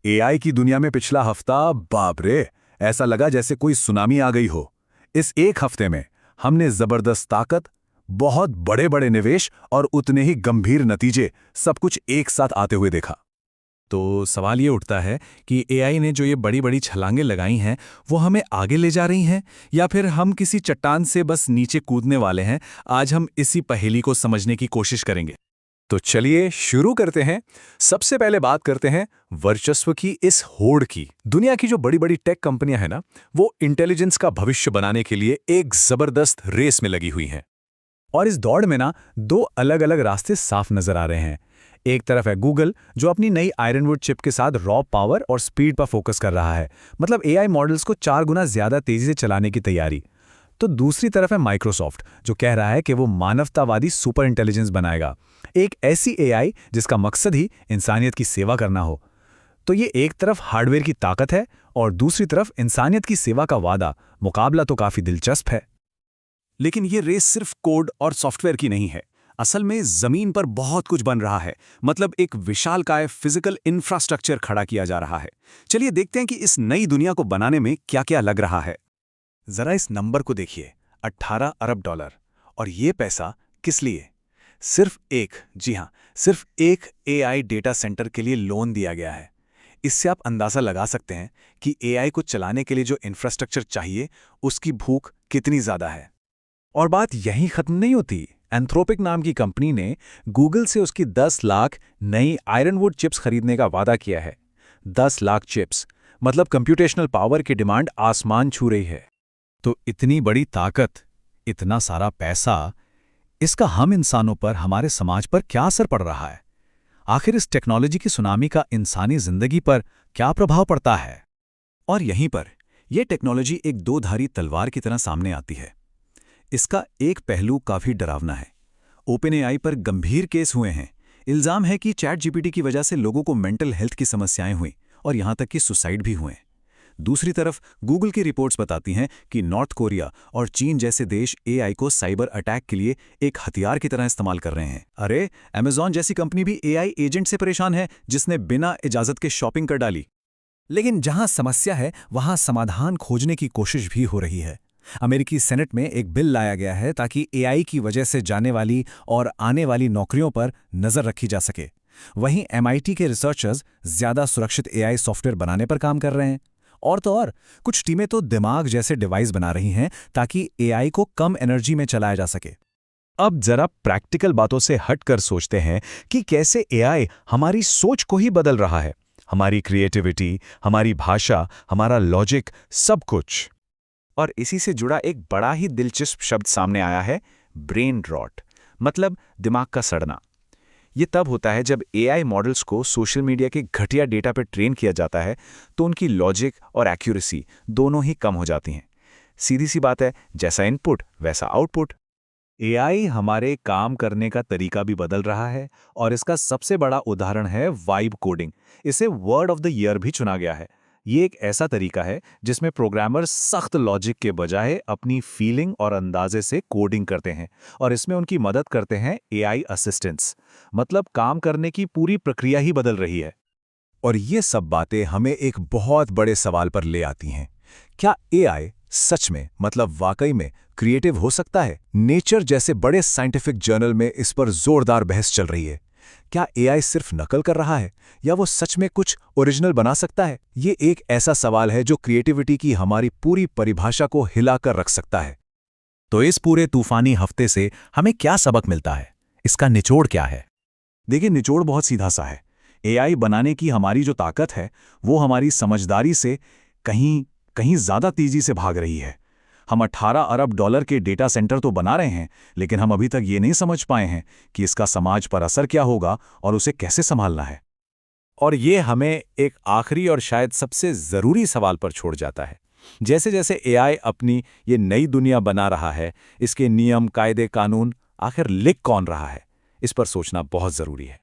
AI की दुनिया में पिछला हफ्ता, बाप रे, ऐसा लगा जैसे कोई सुनामी आ गई हो। इस एक हफ्ते में हमने जबरदस्त ताकत, बहुत बड़े बड़े निवेश और उतने ही गंभीर नतीजे, सब कुछ एक साथ आते हुए देखा। तो सवाल ये उठता है कि एआई ने जो ये बड़ी बड़ी छलांगें लगाई हैं वो हमें आगे ले जा रही हैं या फिर हम किसी चट्टान से बस नीचे कूदने वाले हैं। आज हम इसी पहेली को समझने की कोशिश करेंगे। तो चलिए शुरू करते हैं। सबसे पहले बात करते हैं वर्चस्व की, इस होड़ की। दुनिया की जो बड़ी बड़ी टेक कंपनियां हैं ना, वो इंटेलिजेंस का भविष्य बनाने के लिए एक जबरदस्त रेस में लगी हुई हैं। और इस दौड़ में ना दो अलग अलग रास्ते साफ नजर आ रहे हैं। एक तरफ है गूगल, जो अपनी नई आयरनवुड चिप के साथ रॉ पावर और स्पीड पर फोकस कर रहा है, मतलब एआई मॉडल्स को 4 गुना ज्यादा तेजी से चलाने की तैयारी। तो दूसरी तरफ है माइक्रोसॉफ्ट, जो कह रहा है कि वो मानवतावादी सुपर इंटेलिजेंस बनाएगा, एक ऐसी एआई जिसका मकसद ही इंसानियत की सेवा करना हो। तो ये एक तरफ हार्डवेयर की ताकत है और दूसरी तरफ इंसानियत की सेवा का वादा। मुकाबला तो काफी दिलचस्प है। लेकिन ये रेस सिर्फ कोड और सॉफ्टवेयर की नहीं है। असल में जमीन पर बहुत कुछ बन रहा है, मतलब एक विशालकाय फिजिकल इंफ्रास्ट्रक्चर खड़ा किया जा रहा है। चलिए देखते हैं कि इस नई दुनिया को बनाने में क्या क्या लग रहा है। जरा इस नंबर को देखिए, 18 अरब डॉलर। और ये पैसा किस लिए? सिर्फ एक, जी हां, सिर्फ एक एआई डेटा सेंटर के लिए लोन दिया गया है। इससे आप अंदाजा लगा सकते हैं कि एआई को चलाने के लिए जो इंफ्रास्ट्रक्चर चाहिए, उसकी भूख कितनी ज्यादा है। और बात यहीं खत्म नहीं होती। एंथ्रोपिक नाम की कंपनी ने गूगल से उसकी 10 लाख नई आयरनवुड चिप्स खरीदने का वादा किया है। 10 लाख चिप्स, मतलब कंप्यूटेशनल पावर की डिमांड आसमान छू रही है। तो इतनी बड़ी ताकत, इतना सारा पैसा, इसका हम इंसानों पर, हमारे समाज पर क्या असर पड़ रहा है? आखिर इस टेक्नोलॉजी की सुनामी का इंसानी जिंदगी पर क्या प्रभाव पड़ता है? और यहीं पर यह टेक्नोलॉजी एक दो-धारी तलवार की तरह सामने आती है। इसका एक पहलू काफी डरावना है। ओपनएआई पर गंभीर केस हुए हैं। इल्जाम है कि चैट जीपीटी की वजह से लोगों को मेंटल हेल्थ की समस्याएं हुई और यहां तक कि सुसाइड भी हुए। दूसरी तरफ गूगल की रिपोर्ट्स बताती हैं कि नॉर्थ कोरिया और चीन जैसे देश एआई को साइबर अटैक के लिए एक हथियार की तरह इस्तेमाल कर रहे हैं। अरे, अमेज़न जैसी कंपनी भी एआई एजेंट से परेशान है, जिसने बिना इजाजत के शॉपिंग कर डाली। लेकिन जहां समस्या है वहां समाधान खोजने की कोशिश भी हो रही है। अमेरिकी सेनेट में एक बिल लाया गया है ताकि एआई की वजह से जाने वाली और आने वाली नौकरियों पर नजर रखी जा सके। वहीं एमआईटी के रिसर्चर्स ज्यादा सुरक्षित एआई सॉफ्टवेयर बनाने पर काम कर रहे हैं। और तो और, कुछ टीमें तो दिमाग जैसे डिवाइस बना रही हैं ताकि एआई को कम एनर्जी में चलाया जा सके। अब जरा प्रैक्टिकल बातों से हटकर सोचते हैं कि कैसे एआई हमारी सोच को ही बदल रहा है। हमारी क्रिएटिविटी, हमारी भाषा, हमारा लॉजिक, सब कुछ। और इसी से जुड़ा एक बड़ा ही दिलचस्प शब्द सामने आया है, ब्रेन रॉट, मतलब दिमाग का सड़ना। ये तब होता है जब एआई मॉडल्स को सोशल मीडिया के घटिया डेटा पर ट्रेन किया जाता है, तो उनकी लॉजिक और एक्यूरेसी दोनों ही कम हो जाती हैं। सीधी सी बात है, जैसा इनपुट वैसा आउटपुट। एआई हमारे काम करने का तरीका भी बदल रहा है और इसका सबसे बड़ा उदाहरण है वाइब कोडिंग। इसे वर्ड ऑफ द ईयर भी चुना गया है। ये एक ऐसा तरीका है जिसमें प्रोग्रामर्स सख्त लॉजिक के बजाय अपनी फीलिंग और अंदाजे से कोडिंग करते हैं और इसमें उनकी मदद करते हैं एआई असिस्टेंट्स। मतलब काम करने की पूरी प्रक्रिया ही बदल रही है। और ये सब बातें हमें एक बहुत बड़े सवाल पर ले आती हैं। क्या एआई सच में, मतलब वाकई में क्रिएटिव हो सकता है? नेचर जैसे बड़े साइंटिफिक जर्नल में इस पर जोरदार बहस चल रही है। क्या एआई सिर्फ नकल कर रहा है या वो सच में कुछ ओरिजिनल बना सकता है? ये एक ऐसा सवाल है जो क्रिएटिविटी की हमारी पूरी परिभाषा को हिलाकर रख सकता है। तो इस पूरे तूफानी हफ्ते से हमें क्या सबक मिलता है? इसका निचोड़ क्या है? देखिए, निचोड़ बहुत सीधा सा है। एआई बनाने की हमारी जो ताकत है, वो हमारी समझदारी से कहीं कहीं ज्यादा तेजी से भाग रही है। हम 18 अरब डॉलर के डेटा सेंटर तो बना रहे हैं, लेकिन हम अभी तक ये नहीं समझ पाए हैं कि इसका समाज पर असर क्या होगा और उसे कैसे संभालना है। और ये हमें एक आखिरी और शायद सबसे ज़रूरी सवाल पर छोड़ जाता है। जैसे जैसे एआई अपनी ये नई दुनिया बना रहा है, इसके नियम, कायदे, कानून आखिर लिख कौन रहा है? इस पर सोचना बहुत ज़रूरी है।